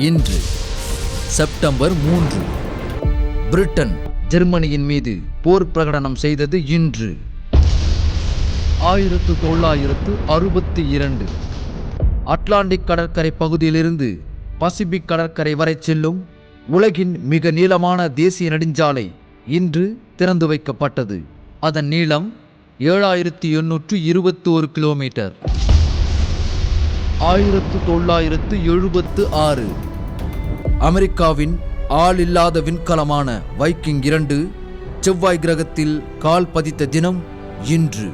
இன்று September 3. Britain ஜெர்மனியின் மீது போர் பிரகடனம் செய்தது இன்று. 1962 அட்லாண்டிக் கடற்கரை பகுதியிலிருந்து பசிபிக் கடற்கரை வரை செல்லும் உலகின் மிக நீளமான தேசிய நெடுஞ்சாலை இன்று திறந்து வைக்கப்பட்டது. அதன் நீளம் 7821 கிலோமீட்டர். 1976 அமெரிக்காவின் ஆள் இல்லாத விண்கலமான வைக்கிங் 2 செவ்வாய் கிரகத்தில் கால் பதித்த தினம் இன்று.